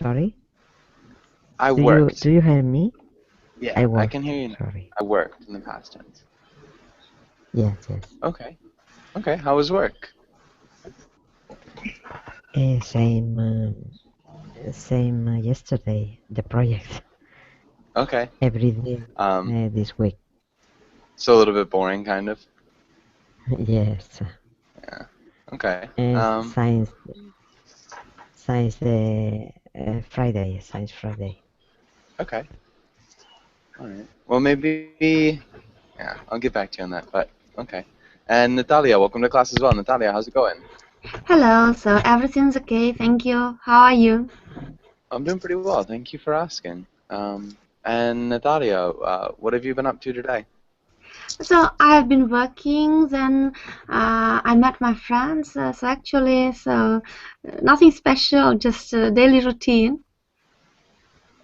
Sorry? I Do worked. you hear me? Yeah, I I worked. can hear you now. Sorry. I worked in the past tense. Yes, yes. Okay. Okay, how was work? Same yesterday. The project Okay. every day this week. So a little bit boring, kind of. Yes. Yeah. Okay. Science Friday. Science Friday. Okay. All right. Well, maybe. Yeah, I'll get back to you on that. But okay. And Natalia, welcome to class as well. Natalia, how's it going? Hello, so everything's okay, thank you. How are you? I'm doing pretty well. Thank you for asking. And Natalia, what have you been up to today? So I have been working, then I met my friends, nothing special, just a daily routine.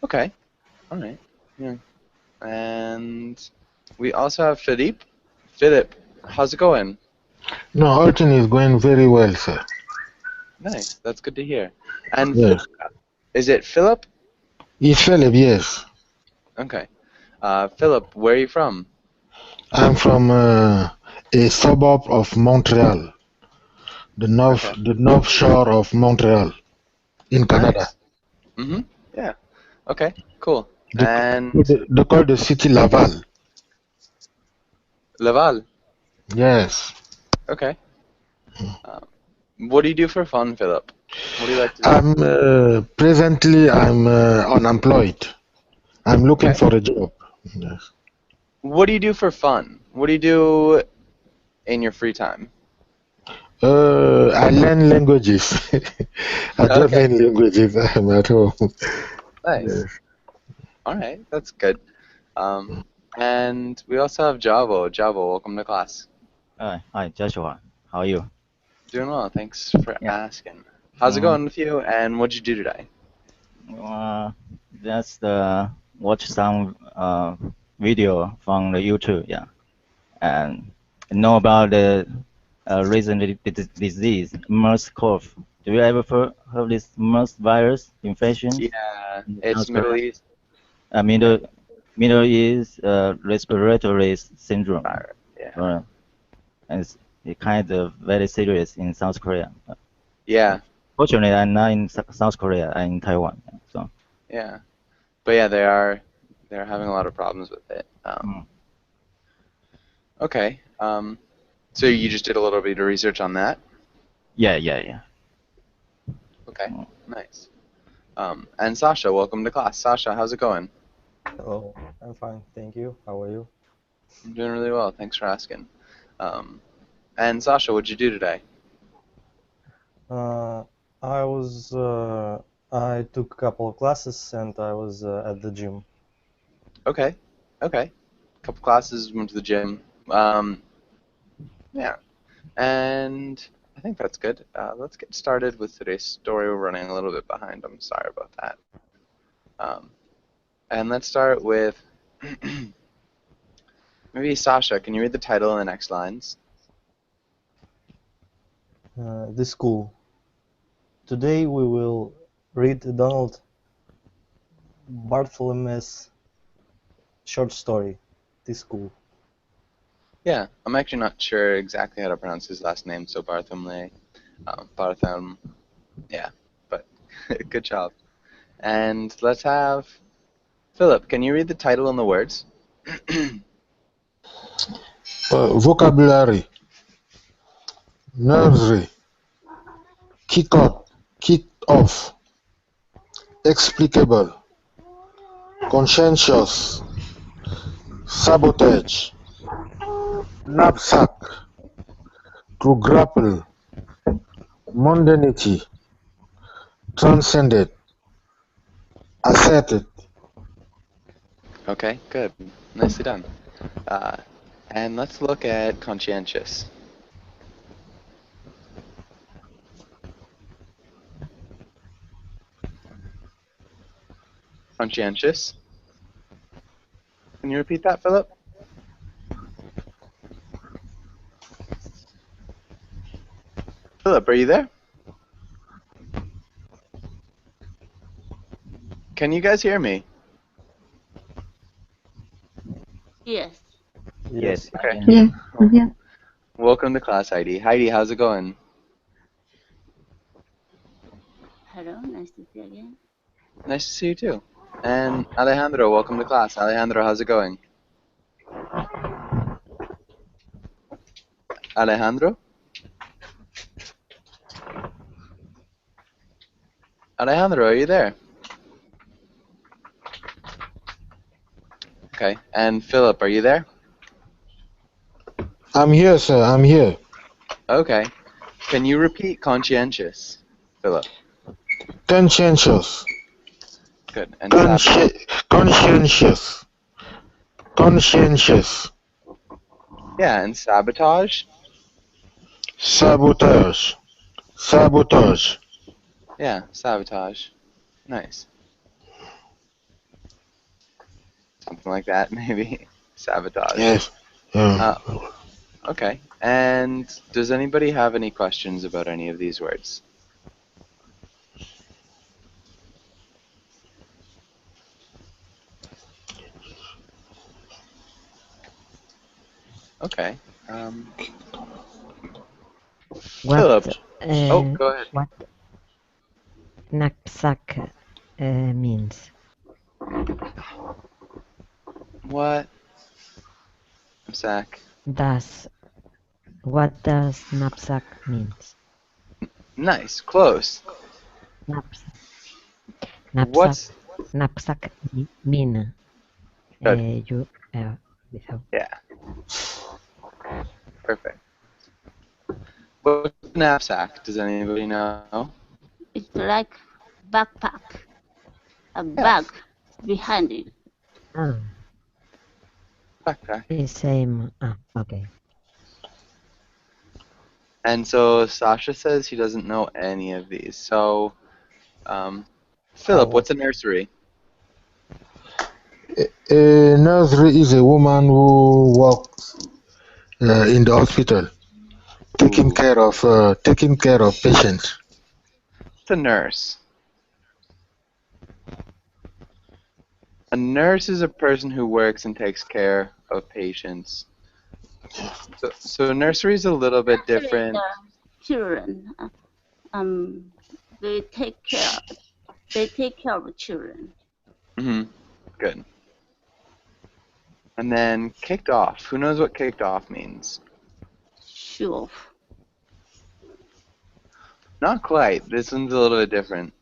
Okay. All right. Yeah. And we also have Philippe. Philip, how's it going? No, everything is going very well, sir. Nice. That's good to hear. And Yes. is it Philip? It's Philip, yes. Okay. Philip, where are you from? I'm from a suburb of Montreal, the north shore of Montreal, in Canada. Nice. Mm-hmm. Yeah. Okay. Cool. They call the city Laval. Laval. Yes. Okay. What do you do for fun, Philip? What do you like to do? Presently I'm unemployed. I'm looking for a job. Yes. What do you do for fun? What do you do in your free time? I learn languages. I don't learn languages. I'm at home. Nice. Yes. All right, that's good. And we also have Javo. Javo, welcome to class. Hi, Joshua. How are you? Doing well. Thanks for asking. How's it going with you? And what'd you do today? Just watch some video from the YouTube, yeah, and know about the recent disease, MERS-CoV. Do you ever heard of this MERS virus infection? Yeah, it's Middle East. Middle East respiratory syndrome. Yeah. And it's kind of very serious in South Korea. Yeah. Fortunately, I'm not in South Korea. I'm in Taiwan. So. Yeah, but yeah, they're having a lot of problems with it. Okay. So you just did a little bit of research on that? Yeah. Okay. Nice. And Sasha, welcome to class. Sasha, how's it going? Hello, I'm fine, thank you. How are you? I'm doing really well. Thanks for asking. And Sasha, what'd you do today? I took a couple of classes and I was at the gym. Okay. Couple classes, went to the gym. Yeah. And I think that's good. Let's get started with today's story. We're running a little bit behind. I'm sorry about that. And let's start with maybe Sasha. Can you read the title in the next lines? The school. Today we will read Donald Bartholomew's short story, The School. Yeah, I'm actually not sure exactly how to pronounce his last name, so Bartholomew. Yeah, but good job. And let's have Philip. Can you read the title and the words? Vocabulary. Nursery. Kick off. Explicable. Conscientious. Sabotage. Knapsack. To grapple. Mundanity. Transcended. Asserted. Okay, good. Nicely done. And let's look at conscientious. Conscientious. Can you repeat that, Philip? Philip, are you there? Can you guys hear me? Yes. Yes. Okay. Yeah. Yeah. Welcome to class, Heidi. Heidi, how's it going? Hello. Nice to see you again. Nice to see you too. And Alejandro, welcome to class. Alejandro, how's it going? Alejandro? Alejandro, are you there? Okay. And Philip, are you there? I'm here, sir. I'm here. Okay. Can you repeat conscientious, Philip? Conscientious. Good. And sabotage? Conscientious. Conscientious. Yeah, and sabotage? Sabotage. Sabotage. Yeah, sabotage. Nice. Something like that, maybe. Sabotage. Yes. Yeah. Okay. And does anybody have any questions about any of these words? Okay. What, Philip. Oh, go ahead. what knapsack means? What? Knapsack. What does knapsack means? Nice. Close. Knapsack. What's... Knapsack mean Good. you without. Yeah. Perfect. What's a knapsack? Does anybody know? It's like backpack. A bag behind you. Backpack. It's same. Okay. And so Sasha says he doesn't know any of these. So, Philip, what's a nursery? A nursery is a woman who works in the hospital, taking care of patients. It's a nurse. A nurse is a person who works and takes care of patients. So nursery is a little bit different. Children, they take care of children. Good. And then kicked off. Who knows what kicked off means? Sure. Not quite. This one's a little bit different.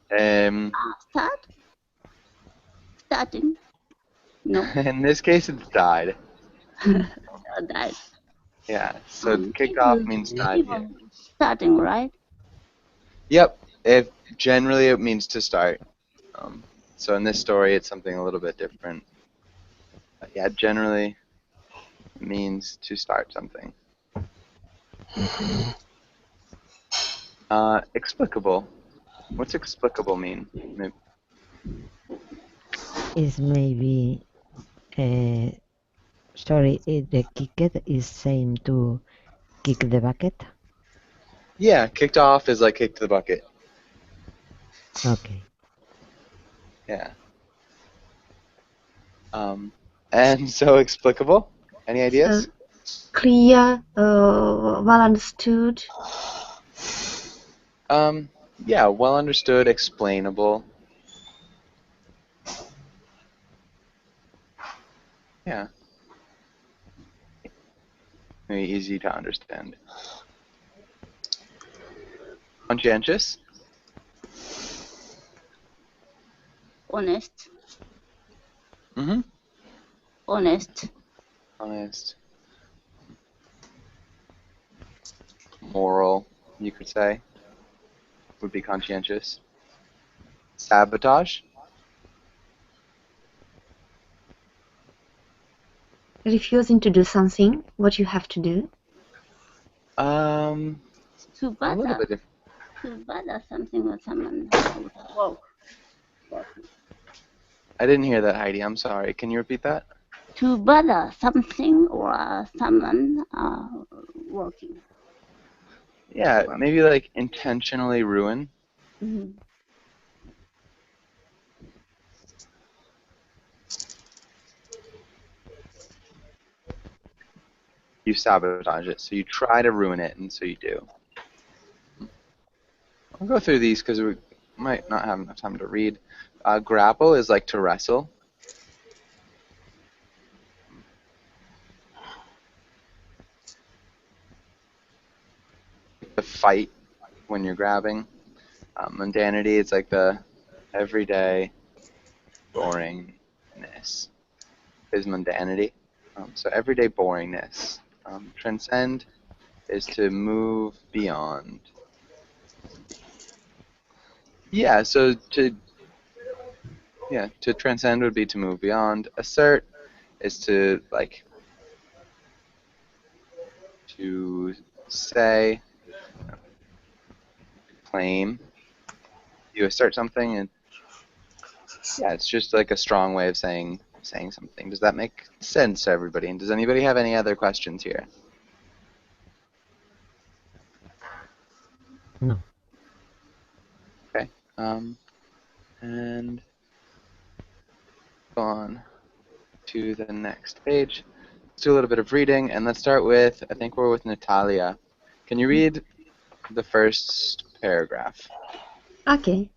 Starting? No. In this case, it's died. Died. Yeah. So kicked off means died. Yeah. Starting, right? Yep. Generally it means to start. So in this story, it's something a little bit different. But yeah, generally it means to start something. Explicable. What's explicable mean? Is maybe sorry, the kicked is same to kick the bucket? Yeah, kicked off is like kick the bucket. Okay. Yeah. And so explicable? Any ideas? Clear, well understood. Yeah, well understood, explainable. Yeah. Maybe easy to understand. Conscientious? Honest. Mm-hmm. Honest. Honest. Moral, you could say, would be conscientious. Sabotage? Refusing to do something, what you have to do. A little bit different. To bother something or someone work. I didn't hear that, Heidi. I'm sorry. Can you repeat that? To bother something or someone working. Yeah, maybe like intentionally ruin. Mm-hmm. you sabotage it. So you try to ruin it, and so you do. I'll go through these because we might not have enough time to read. Grapple is like to wrestle. The fight when you're grabbing. Mundanity is like the everyday boringness is mundanity. So everyday boringness. Transcend is to move beyond. Yeah, so to transcend would be to move beyond. Assert is to like to say, claim. You assert something, and yeah, it's just like a strong way of saying something. Does that make sense to everybody? And does anybody have any other questions here? No. Okay. And go on to the next page. Let's do a little bit of reading, and let's start with, I think we're with Natalia. Can you read the first paragraph? Okay.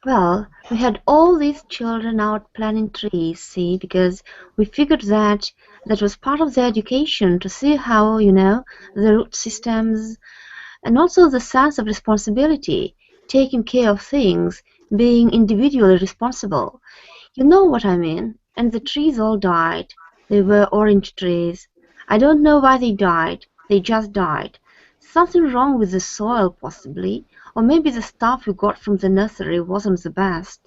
Well, we had all these children out planting trees, see, because we figured that was part of their education to see how, the root systems and also the sense of responsibility, taking care of things, being individually responsible. You know what I mean? And the trees all died. They were orange trees. I don't know why they died. They just died. Something wrong with the soil, possibly, or maybe the stuff we got from the nursery wasn't the best.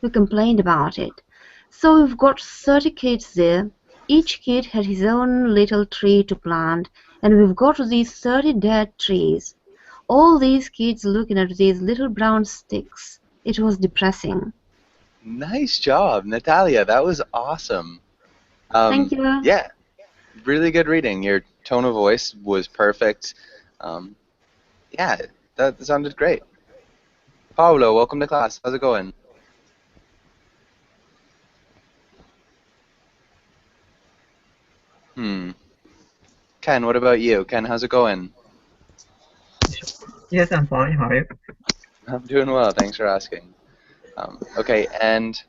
We complained about it. So we've got 30 kids there. Each kid had his own little tree to plant, and we've got these 30 dead trees. All these kids looking at these little brown sticks. It was depressing. Nice job, Natalia. That was awesome. Thank you. Yeah, really good reading. Your tone of voice was perfect. Yeah, that sounded great. Paulo, welcome to class. How's it going? Ken, what about you? Ken, how's it going? Yes, I'm fine. How are you? I'm doing well. Thanks for asking. Okay, and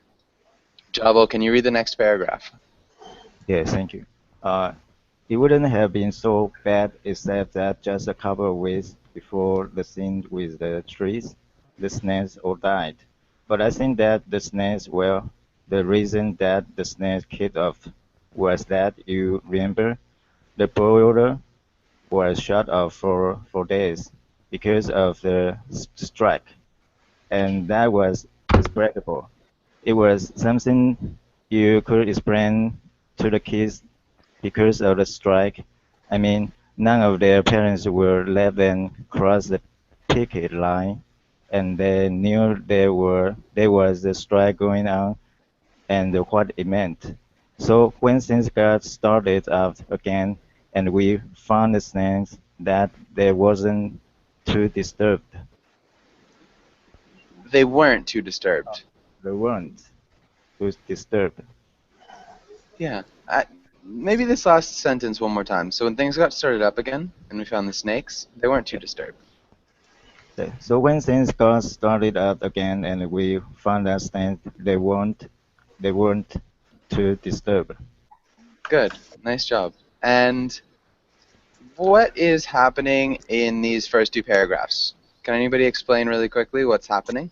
Javo, can you read the next paragraph? Yes, thank you. It wouldn't have been so bad except that just a couple of weeks before the scene with the trees, the snakes all died. But I think that the snakes, well, the reason that the snakes killed off was that, you remember, the boiler was shut off for 4 days because of the strike, and that was explainable. It was something you could explain to the kids because of the strike. I mean, none of their parents would let them cross the picket line, and they knew there was a strike going on and what it meant. So when things got started up again, and we found the snakes, that they wasn't too disturbed. They weren't too disturbed. They weren't too disturbed. Yeah. Maybe this last sentence one more time. So when things got started up again, and we found the snakes, they weren't too disturbed. So when things got started up again, and we found the snakes, they weren't too disturbed. Good. Nice job. And what is happening in these first two paragraphs? Can anybody explain really quickly what's happening?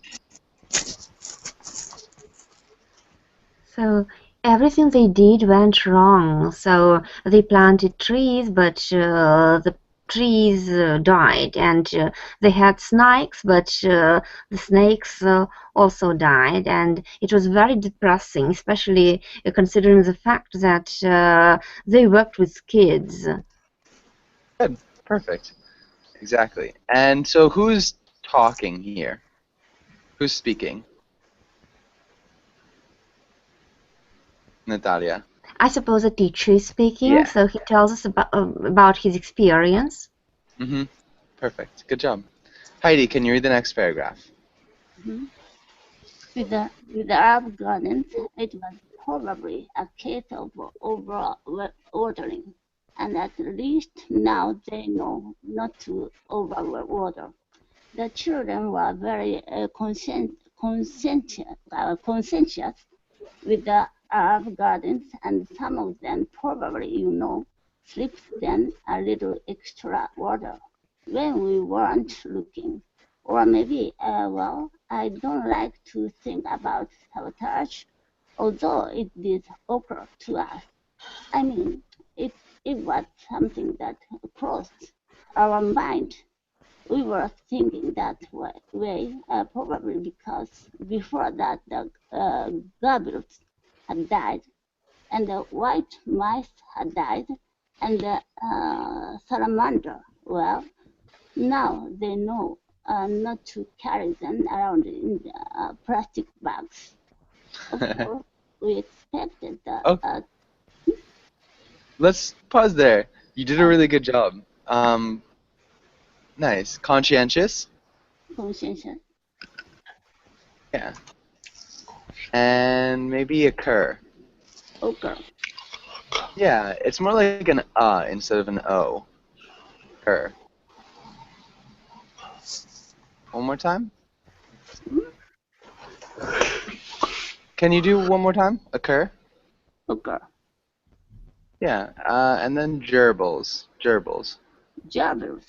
So everything they did went wrong. So they planted trees, but the trees died, and they had snakes, but the snakes also died, and it was very depressing, especially considering the fact that they worked with kids. Good. Perfect. Exactly. And so who's talking here? Who's speaking? Natalia. I suppose a teacher is speaking, Yeah. so he tells us about his experience. Mm-hmm. Perfect. Good job. Heidi, can you read the next paragraph? Mhm. With the herb gardens, it was probably a case of overwatering. and at least now they know not to overwater. The children were very conscientious with the herb gardens, and some of them probably, slipped them a little extra water when we weren't looking. Or maybe, I don't like to think about sabotage, although it did occur to us. I mean, it was something that crossed our mind. We were thinking that way, probably because before that the goblins had died, and the white mice had died, and the salamander. Well, now they know not to carry them around in plastic bags. Of course, we expected the Oh. Let's pause there. You did a really good job. Nice. Conscientious? conscientious. Yeah. And maybe occur. Okay. Yeah, it's more like an instead of an O. Occur. One more time? Can you do one more time? Occur? Okay. Yeah, and then gerbils. Gerbils. Gerbils.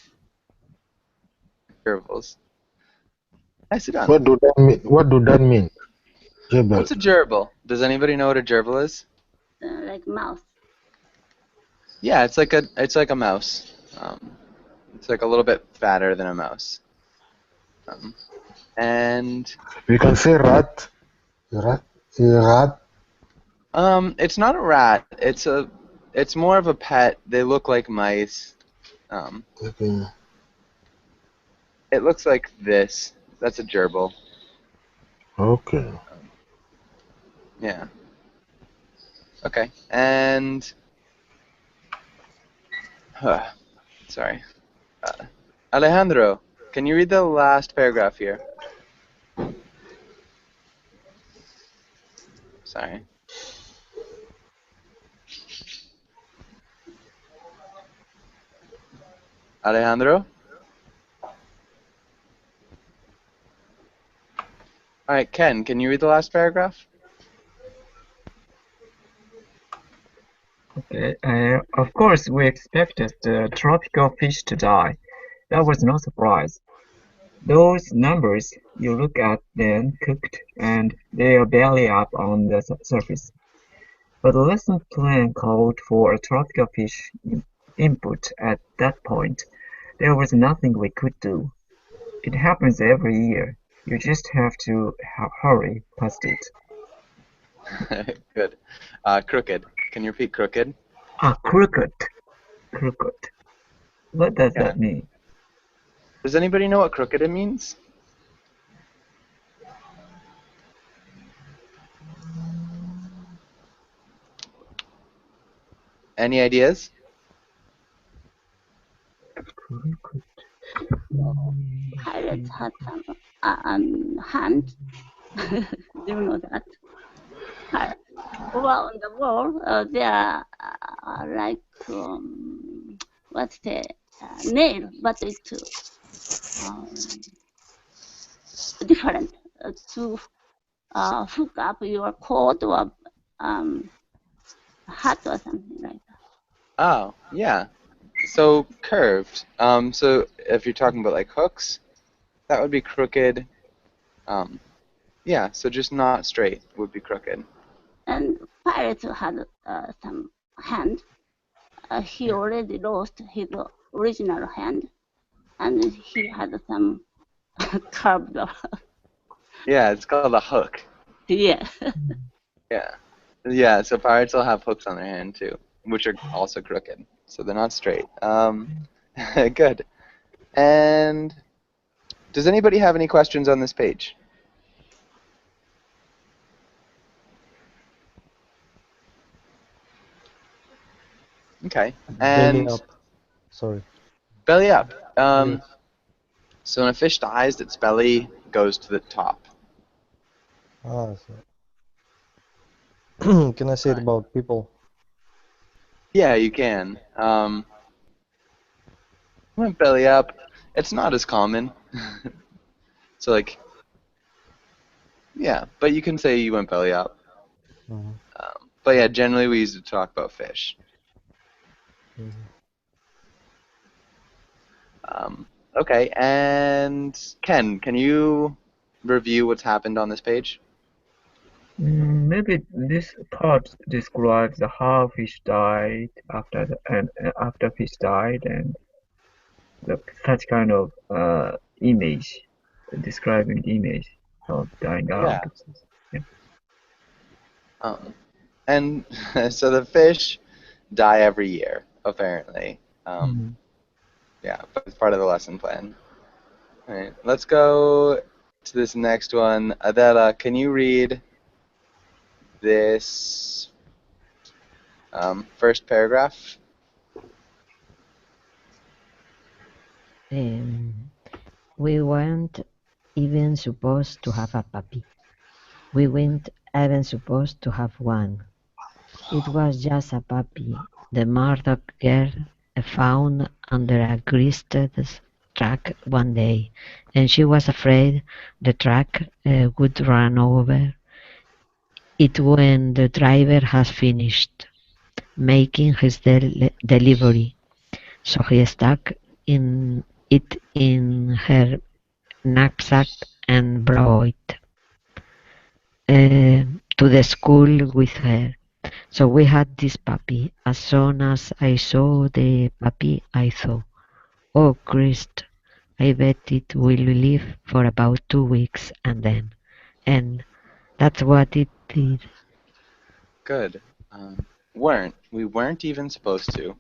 Gerbils. Nicely done. What do that mean? What do that mean? Jebel. What's a gerbil? Does anybody know what a gerbil is? Like mouse. Yeah, it's like a mouse. It's like a little bit fatter than a mouse. And We can say rat. Rat. Rat. it's not a rat. It's more of a pet. They look like mice. Okay. It looks like this. That's a gerbil. Okay. Yeah. Okay. And sorry. Alejandro, can you read the last paragraph here? Sorry. Alejandro? Alright, Ken, can you read the last paragraph? Okay, of course, we expected the tropical fish to die. That was no surprise. Those numbers, you look at them cooked, and they are barely up on the surface. But the lesson plan called for a tropical fish input at that point. There was nothing we could do. It happens every year. You just have to hurry past it. Good. Crooked. Can you repeat crooked? Crooked. Crooked. What does Yeah. that mean? Does anybody know what crooked means? Any ideas? Crooked. Pirates had some hand. Do you know that? Over on the wall, there are like what's the nail, but it's different to hook up your cord or hat or something like that. Oh, yeah. So curved. So if you're talking about like hooks, that would be crooked. Yeah, so just not straight would be crooked. And Pirates had some hand. He already lost his original hand, and he had some curved. Yeah, it's called a hook. Yeah. Yeah. Yeah, so pirates will have hooks on their hand too, which are also crooked. So they're not straight. Good. And does anybody have any questions on this page? Okay. Belly And up. Sorry. belly up. Yes. So when a fish dies, its belly goes to the top. So. Can I say it about people? Yeah, you can. Went belly up. It's not as common. So like, yeah, but you can say you went belly up. Mhm. But yeah, generally we use it to talk about fish. Mhm. Okay, and Ken, can you review what's happened on this page? Maybe this part describes how fish died after fish died and such kind of image, describing image of dying Yeah. out. Yeah. And so the fish die every year, apparently. Mhm. Yeah, but it's part of the lesson plan. All right, let's go to this next one. Adela, can you read this first paragraph? We weren't even supposed to have a puppy. We weren't even supposed to have one. It was just a puppy the Murdoch girl found under a greased truck one day, and she was afraid the truck would run over it when the driver had finished making his delivery. So he stuck it in her knapsack and brought it to the school with her. So we had this puppy. As soon as I saw the puppy, I thought, oh Christ, I bet it will live for about 2 weeks and that's what it did. Good. We weren't even supposed to.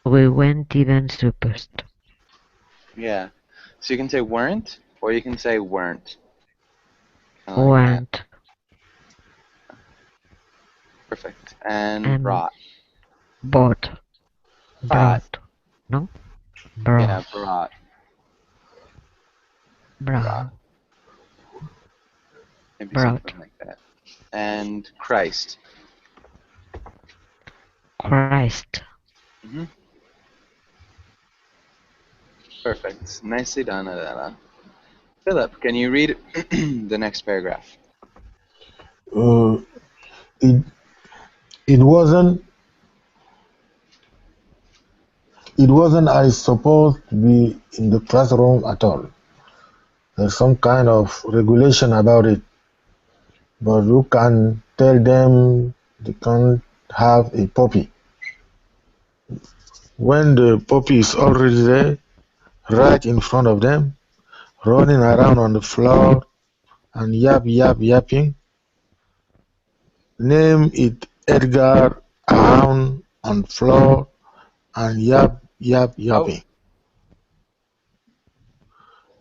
We weren't even supposed. Yeah. So you can say weren't, or you can say weren't. Kinda like that. Weren't. Perfect. And And brought. bought. Brought. Brought. No? Yeah, Brought. brought. Brought. Maybe Brought. something like that. And Christ. Christ. Perfect. Nicely done, Adela. Philip, can you read the next paragraph? It it wasn't I supposed to be in the classroom at all. There's some kind of regulation about it, but you can tell them they can't have a puppy. When the puppy is already there, right in front of them, running around on the floor and yapping, name it Edgar around on floor and yapping.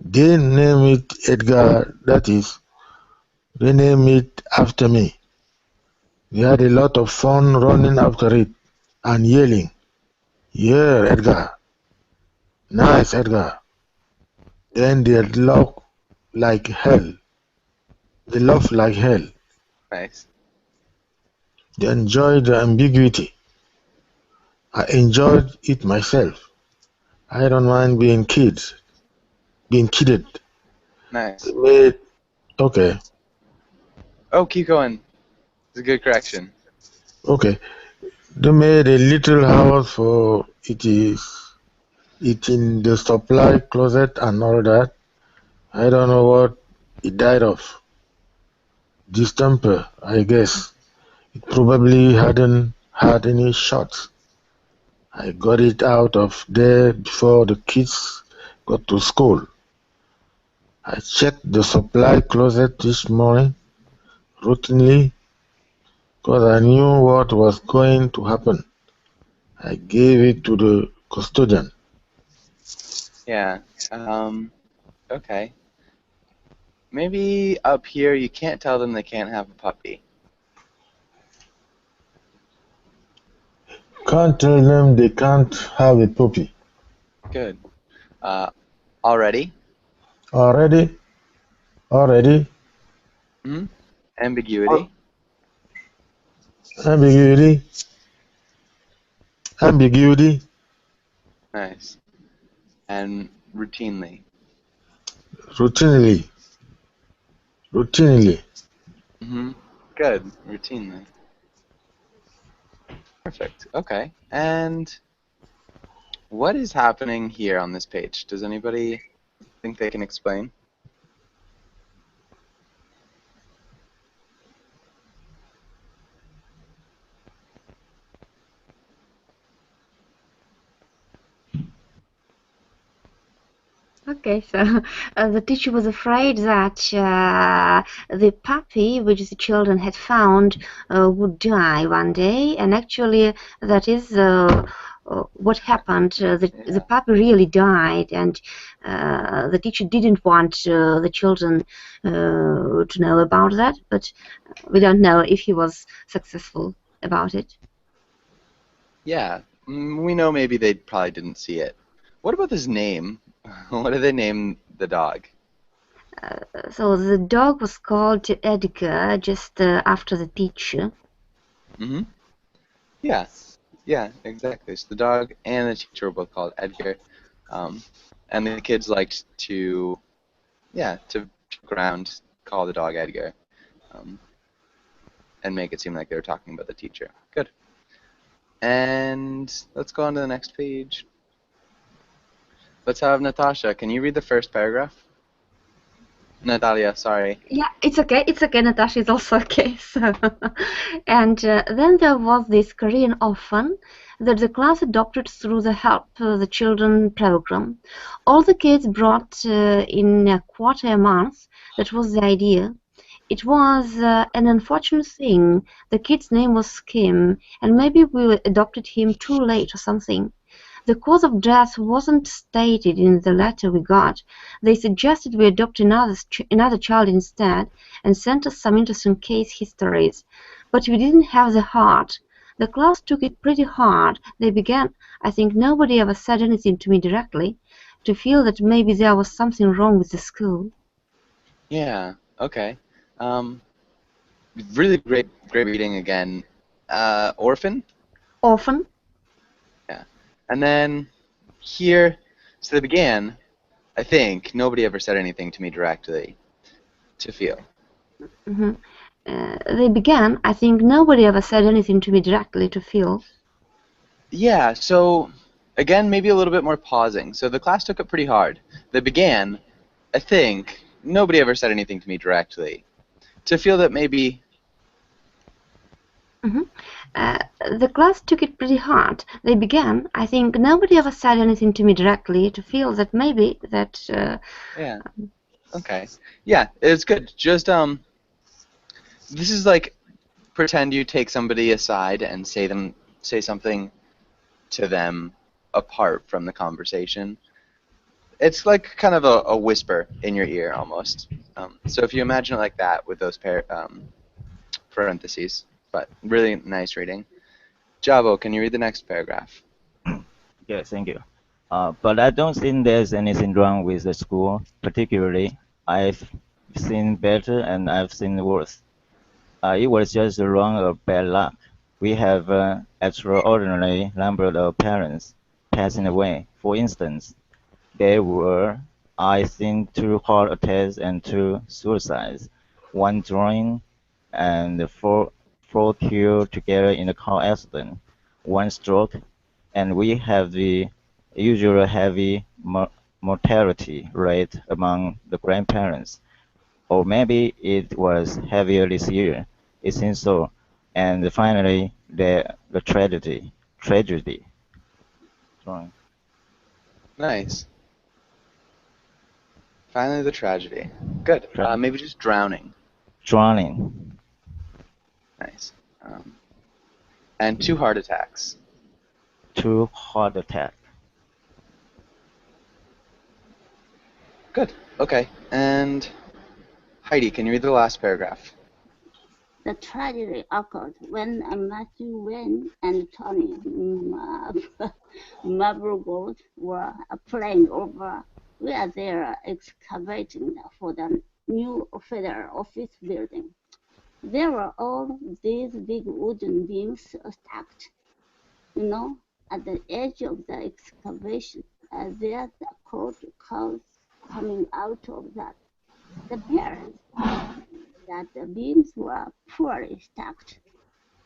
They name it Edgar, that is, they name it after me. We had a lot of fun running after it and yelling, yeah, Edgar, nice Edgar. Then they laugh like hell. They laugh like hell. Nice. They enjoy the ambiguity. I enjoyed it myself. I don't mind being kidded. Nice. Okay. Oh, keep going. It's a good correction. Okay. They made a little house for it in the supply closet and all that. I don't know what it died of. Distemper, I guess. It probably hadn't had any shots. I got it out of there before the kids got to school. I checked the supply closet this morning routinely because I knew what was going to happen. I gave it to the custodian. Yeah. Okay. Maybe up here you can't tell them they can't have a puppy. Can't tell them they can't have a puppy. Good. Already? Already? Ambiguity. Ambiguity? Ambiguity. Nice. And routinely. Routinely. Routinely. Good. Routinely. Perfect. Okay. And what is happening here on this page? Does anybody think they can explain? Okay, so the teacher was afraid that the puppy which the children had found would die one day, and actually that is what happened. The puppy really died, and the teacher didn't want the children to know about that, but we don't know if he was successful about it. Yeah. We know maybe they probably didn't see it. What about his name? What did they name the dog? So the dog was called Edgar, just after the teacher. Yeah. Yeah, exactly. So the dog and the teacher were both called Edgar. And the kids liked to joke around, call the dog Edgar, and make it seem like they were talking about the teacher. Good. And let's go on to the next page. Let's have Natasha. Can you read the first paragraph? Natalia, sorry. Yeah, it's okay. It's okay. Natasha is also okay. So, and then there was this Korean orphan that the class adopted through the Help the Children program. All the kids brought in a quarter a month. That was the idea. It was an unfortunate thing. The kid's name was Kim, and maybe we adopted him too late or something. The cause of death wasn't stated in the letter we got. They suggested we adopt another child instead and sent us some interesting case histories. But we didn't have the heart. The class took it pretty hard. They began, I think nobody ever said anything to me directly, to feel that maybe there was something wrong with the school. Yeah, okay. Really great reading again. Orphan? Orphan? Yeah. And then here, so they began, I think, nobody ever said anything to me directly to feel. They began, I think nobody ever said anything to me directly to feel. Yeah, so again, maybe a little bit more pausing. So the class took it pretty hard. They began, I think, nobody ever said anything to me directly to feel that maybe... The class took it pretty hard. They began, I think nobody ever said anything to me directly to feel that maybe that... Yeah, okay. Yeah, it's good. Just, this is like, pretend you take somebody aside and say something to them apart from the conversation. It's like kind of a whisper in your ear almost. So if you imagine it like that with those parentheses, but really nice reading. Javo, can you read the next paragraph? Yes, thank you. But I don't think there's anything wrong with the school, particularly. I've seen better and I've seen worse. It was just a run of bad luck. We have an extraordinary number of parents passing away. For instance, there were, I think, 2 heart attacks and 2 suicides, 1 drowning, and 4 killed together in a car accident, 1 stroke, and we have the usual heavy mortality rate among the grandparents. Or maybe it was heavier this year. It seems so. And finally, the tragedy. Sorry. Nice. Finally, the tragedy. Good. Maybe just drowning. Drowning. Nice. And 2 heart attacks. 2 heart attacks. Good. Okay. And Heidi, can you read the last paragraph? The tragedy occurred when Matthew Wayne and Tony Marlborough were playing over where they are excavating for the new federal office building. There were all these big wooden beams stacked, at the edge of the excavation. There's a cold cloud coming out of that. The parents that the beams were poorly stacked.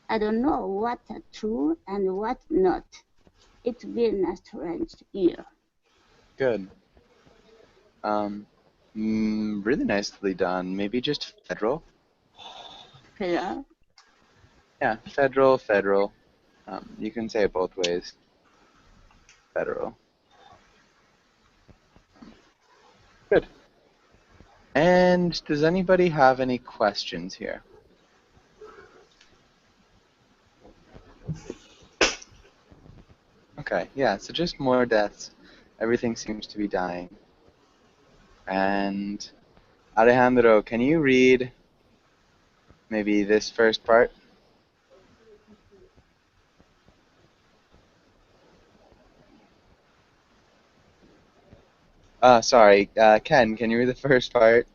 I don't know what's true and what's not. It's been a strange year. Good. Really nicely done. Maybe just federal. Federal? Yeah, federal. You can say it both ways. Federal. Good. And does anybody have any questions here? Okay, yeah, so just more deaths. Everything seems to be dying. And Alejandro, can you read maybe this first part? Sorry, Ken, can you read the first part?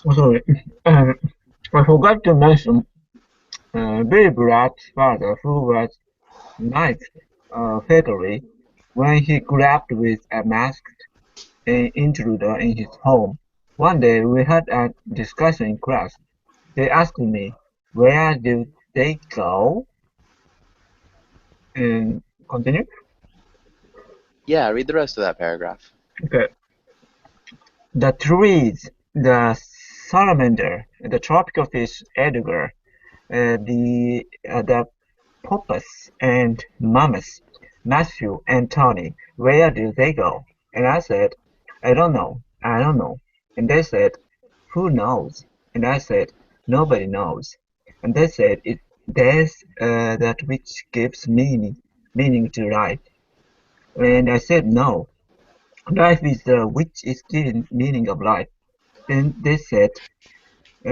Oh, sorry. I forgot to mention Billy Brad's father, who was knifed fatally when he grabbed with a masked intruder in his home. One day we had a discussion in class. They asked me, where do they go? And continue? Yeah, read the rest of that paragraph. Okay. The trees, the salamander, the tropical fish Edgar, the porpoise and mammoth, Matthew and Tony, where do they go? And I said, I don't know. And they said, who knows? And I said, nobody knows. And they said, there's that which gives meaning to life. And I said, no. Life is which is giving meaning of life. Then they said,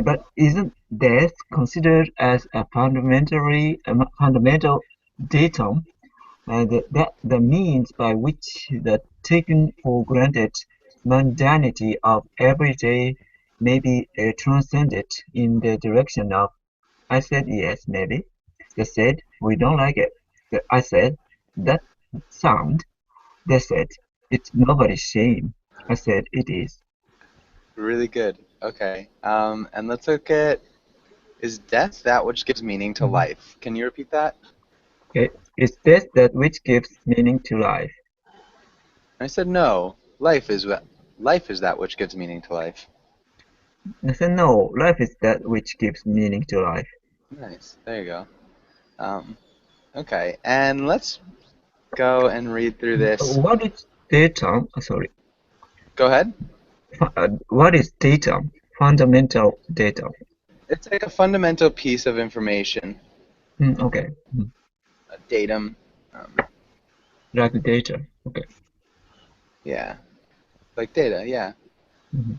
but isn't death considered as a fundamental datum, and that the means by which the taken for granted mundanity of every day may be transcended in the direction of? I said, yes, maybe. They said, we don't like it. I said, that sound. They said, it's nobody's shame. I said, it is. Really good. Okay. And let's look at, is death that which gives meaning to life? Can you repeat that? Okay. Is death that which gives meaning to life? I said no. Life is that which gives meaning to life. I said no. Life is that which gives meaning to life. Nice. There you go. Okay. And let's go and read through this. What is datum? Sorry. Go ahead. What is datum? Fundamental datum. It's like a fundamental piece of information. Okay. A datum. Like data. Okay. Yeah. Like data, yeah. Mm-hmm.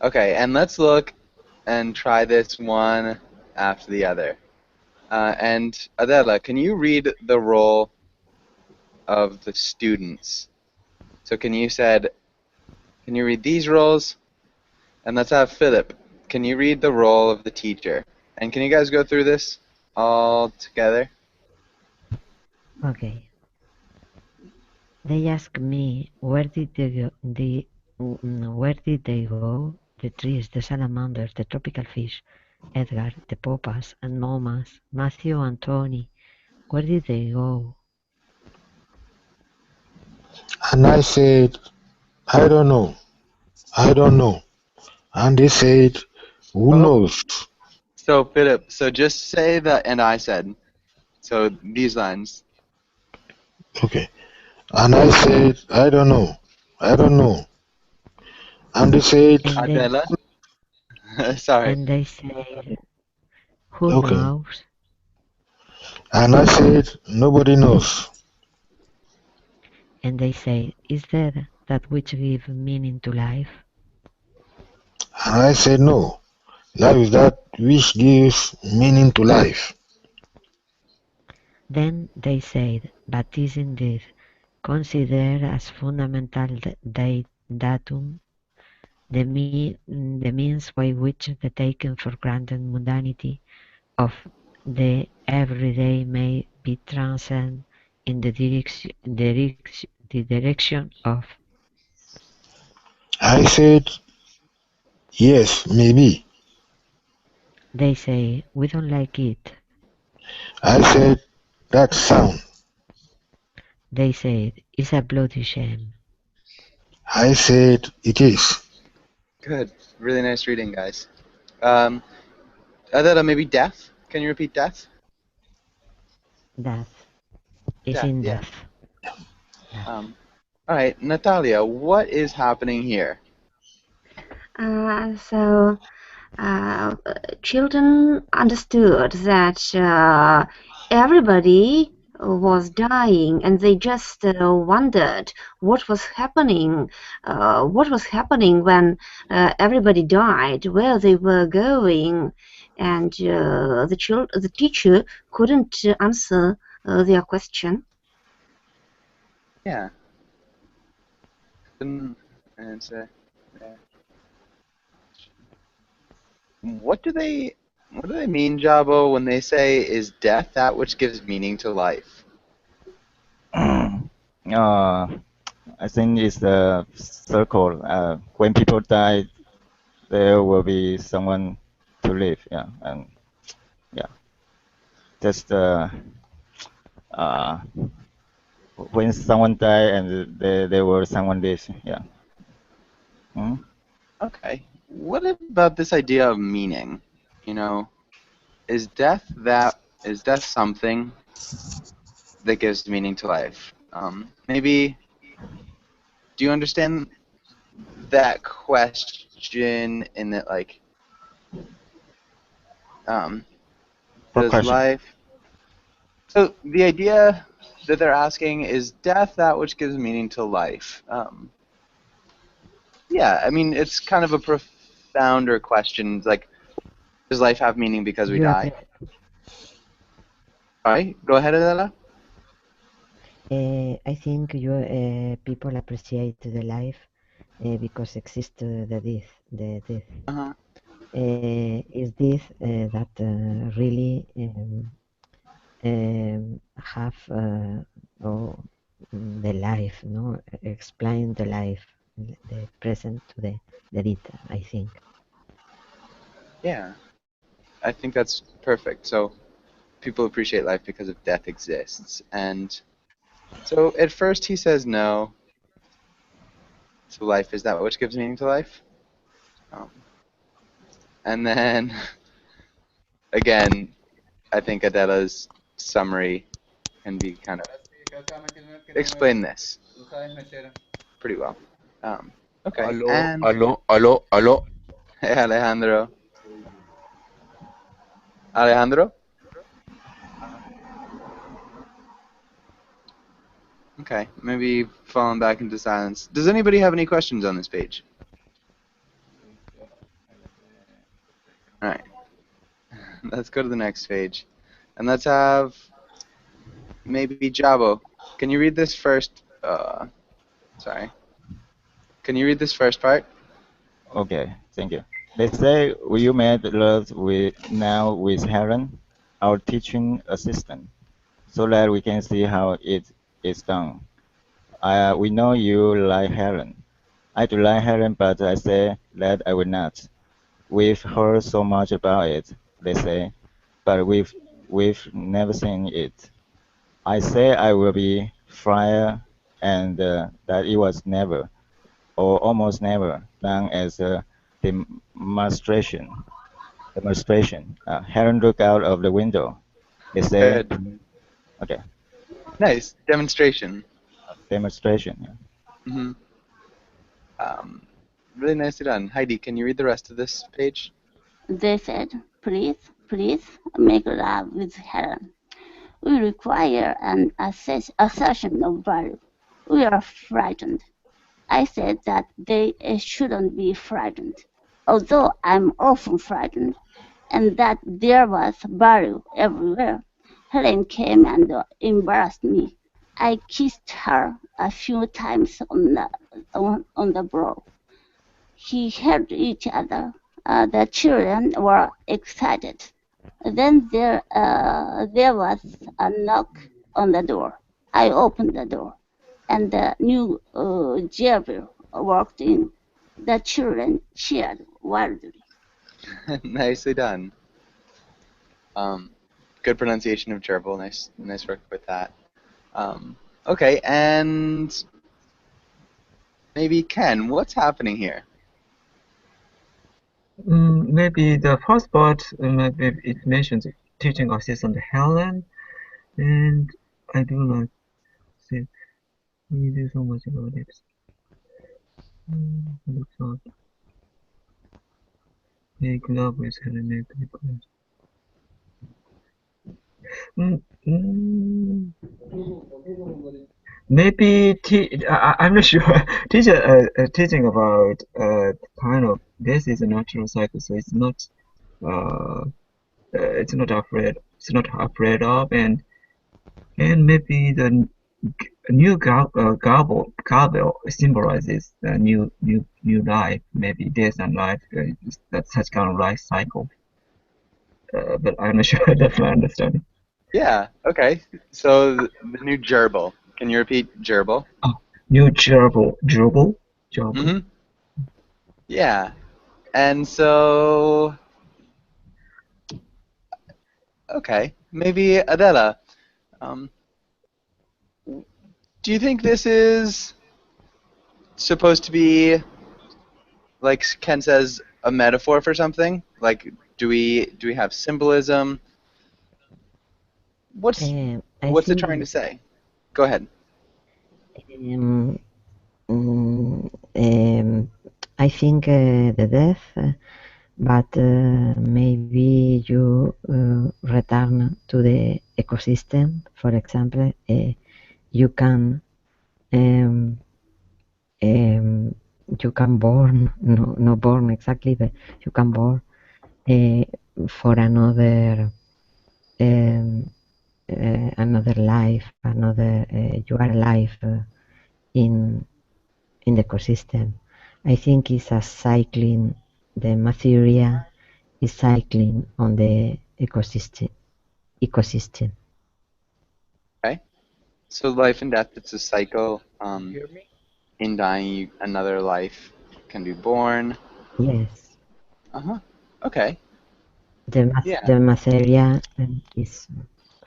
Okay, and let's look and try this one after the other. And Adela, can you read the role of the students? So can you read these roles? And let's have Philip. Can you read the role of the teacher? And can you guys go through this all together? Okay. They asked me where did they go? The trees, the salamanders, the tropical fish, Edgar, the porpoise and mammoths, Matthew and Tony. Where did they go? And I said, I don't know. And they said, who knows? So Philip, just say that, and I said. So these lines. Okay. And I said, I don't know. And they said, Adela? Sorry. And they said, who knows? And I said, nobody knows. And they said, is there that which gives meaning to life? And I said, no. Life is that which gives meaning to life. Then they said, but isn't it considered as fundamental datum, the means by which the taken for granted mundanity of The everyday may be transcend in the direction of. I said, yes, maybe. They say, we don't like it. I said, that's sound. They said, it's a bloody shame. I said, it is. Good. Really nice reading, guys. Adela, maybe death? Can you repeat death? Death. It's Death, in yeah. death. All right, Natalia, what is happening here? So children understood that everybody was dying, and they just wondered what was happening. What was happening when everybody died? Where they were going, and the teacher couldn't answer their question. Yeah. Couldn't answer. Yeah. What do they mean, Jabo, when they say, is death that which gives meaning to life? I think it's a circle. When people die, there will be someone to live. Yeah, and yeah, that's the when someone die and there will someone live. Yeah. Hmm? Okay. What about this idea of meaning? You know, is death something that gives meaning to life? Maybe, do you understand that question in that, like, What does question? life... So the idea that they're asking is death that which gives meaning to life? Yeah, I mean, it's kind of a profounder question. Like, does life have meaning because we die? Alright, go ahead, Adela. I think people appreciate the life because exists the death. The death. Uh-huh. Is this that really have the life, no? Explain the life, the present to the death, I think. Yeah, I think that's perfect. So people appreciate life because of death exists. And so at first he says no. So life is that which gives meaning to life. And then, again, I think Adela's summary can be kind of explain this pretty well. Okay. Aló, And aló, aló, aló. hey, Alejandro. Alejandro? Okay, maybe falling back into silence. Does anybody have any questions on this page? Alright. Let's go to the next page. And let's have maybe Jabo. Can you read this first? Sorry. Can you read this first part? Okay, thank you. They say, will you make love now with Helen, our teaching assistant, so that we can see how it is done. We know you like Helen. I do like Helen, but I say that I will not. We've heard so much about it, they say, but we've never seen it. I say I will be friar, and that it was never, or almost never, done as a demonstration. Helen looked out of the window. They say, Good. okay. Nice. Demonstration. Demonstration. Yeah. Really nicely done. Heidi, can you read the rest of this page? They said, please make love with Helen. We require an assertion of value. We are frightened. I said that they shouldn't be frightened, although I'm often frightened, and that there was value everywhere. Helen came and embarrassed me. I kissed her a few times on the brow. We held each other. The children were excited. Then there was a knock on the door. I opened the door, and the new jailer walked in. The children cheered wildly. Nicely done. Good pronunciation of gerbil. Nice work with that. Okay, and maybe Ken, what's happening here? Maybe the first part, maybe it mentions teaching assistant Helen, and I do not see. We do so much about it. Looks odd. Make love with Helen. Make it Maybe I'm not sure. Teaching about kind of this is a natural cycle, so it's not afraid. It's not afraid of, and maybe the new gobble symbolizes the new life, maybe death and life. That's such kind of life cycle. But I'm not sure that's my understanding. Yeah. Okay. So the new gerbil. Can you repeat gerbil? New gerbil. Mm-hmm. Yeah. And so, okay, maybe Adela. Do you think this is supposed to be, like Ken says, a metaphor for something? Like, do we have symbolism? What's it trying to say? Go ahead. I think the death, but maybe you return to the ecosystem. For example, you can born, no born exactly, but you can born for another life, you are alive in the ecosystem. I think it's a cycling. The material is cycling on the ecosystem. Okay. So life and death, it's a cycle. In dying, another life can be born. Yes. Okay. The material is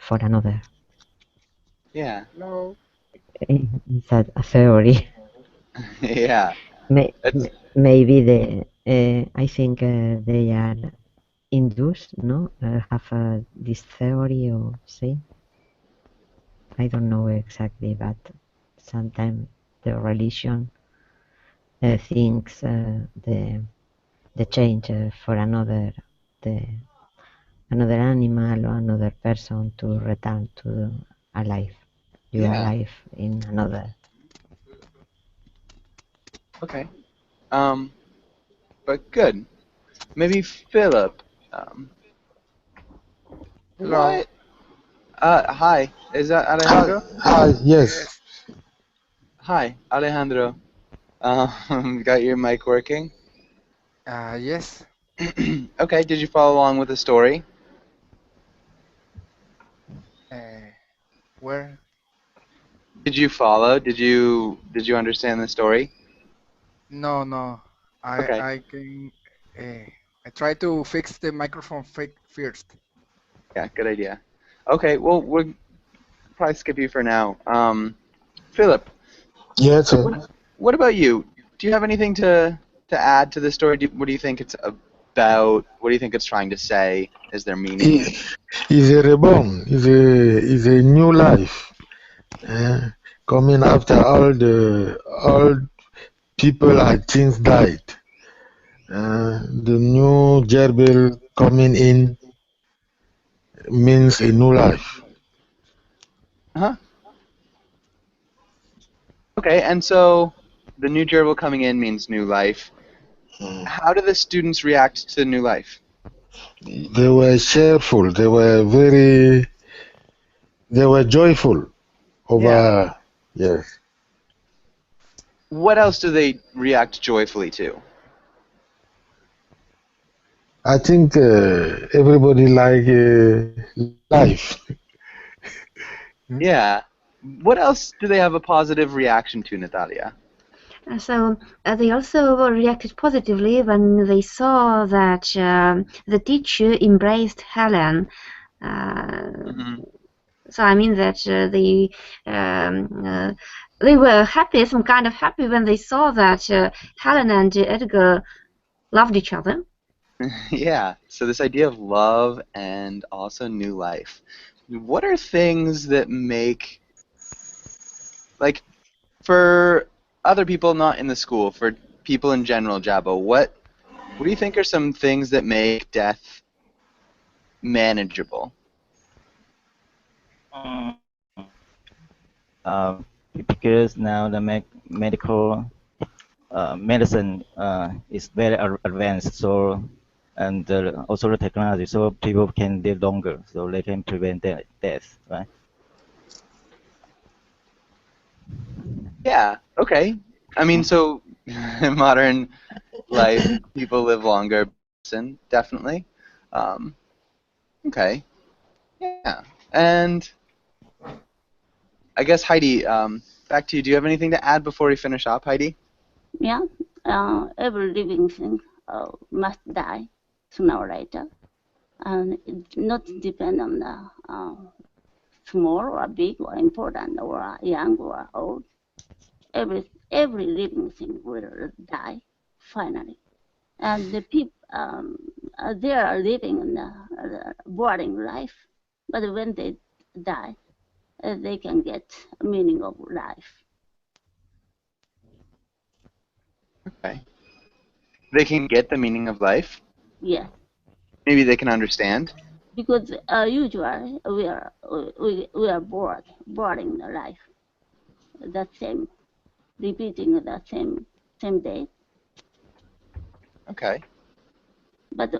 for another. Yeah. No. It's a theory. Yeah. Maybe I think they are Hindus, no? Have this theory or say? I don't know exactly, but sometimes the religion thinks the change for another animal or another person to return to a life. You are alive in another. Okay. But good. Maybe Philip. Hello. What? Hi. Is that Alejandro? Hi. Yes. Hi, Alejandro. Got your mic working? Yes. Okay. Did you follow along with the story? Where? Did you follow? Did you understand the story? No. Okay. I can. I try to fix the microphone first. Yeah, good idea. Okay, well, we'll probably skip you for now. Philip. Yes, sir. What about you? Do you have anything to add to the story? What do you think it's about? What do you think it's trying to say? Is there meaning? Is a reborn. Is a new life coming after all people and things died. The new gerbil coming in means a new life. Okay, and so the new gerbil coming in means new life. How do the students react to the new life? They were cheerful. They were joyful over. Yes. What else do they react joyfully to? I think everybody like life. Yeah. What else do they have a positive reaction to, Natalia? So they also reacted positively when they saw that the teacher embraced Helen. So I mean that they were happy, some kind of happy when they saw that Helen and Edgar loved each other. Yeah. So this idea of love and also new life. What are things that make, like, for other people not in the school, for people in general, Jabo, what do you think are some things that make death manageable? Because now the medical medicine is very advanced, so and also the technology, so people can live longer, so they can prevent death, right? Yeah. Okay. I mean, so in modern life, people live longer. Definitely. Okay. Yeah. And I guess Heidi, back to you. Do you have anything to add before we finish up, Heidi? Yeah, every living thing must die sooner or later, and it not depend on the small or big or important or young or old. Every living thing will die finally, and the people they are living in a boring life, but when they die, they can get a meaning of life. Okay. They can get the meaning of life. Yes. Maybe they can understand. Because usually we are boring the life, the same, repeating the same day. Okay. But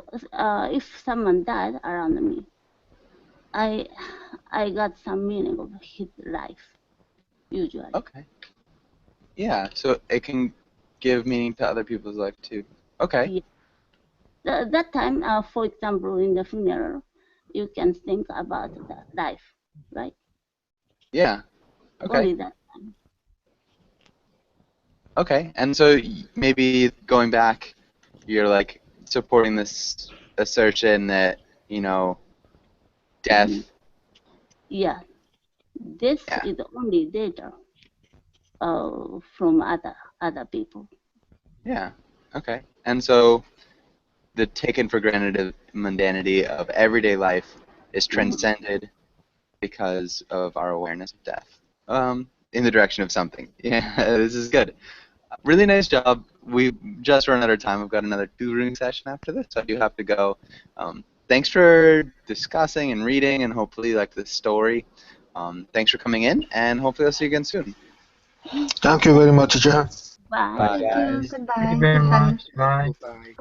if someone died around me, I got some meaning of his life, usually. Okay. Yeah. So it can give meaning to other people's life too. Okay. Yeah. That time, for example, in the funeral, you can think about the life, right? Yeah. Okay. Only that time. Okay. And so maybe going back, you're like supporting this assertion that, you know, death. Yeah. This is only data from other people. Yeah. Okay. And so the taken for granted mundanity of everyday life is transcended because of our awareness of death. In the direction of something. Yeah, this is good. Really nice job. We just run out of time. We've got another tutoring session after this, so I do have to go. Thanks for discussing and reading, and hopefully you like this story. Thanks for coming in, and hopefully I'll see you again soon. Thank you very much, teacher. Bye. Bye, guys. Goodbye. Thank you very much. Bye. Bye.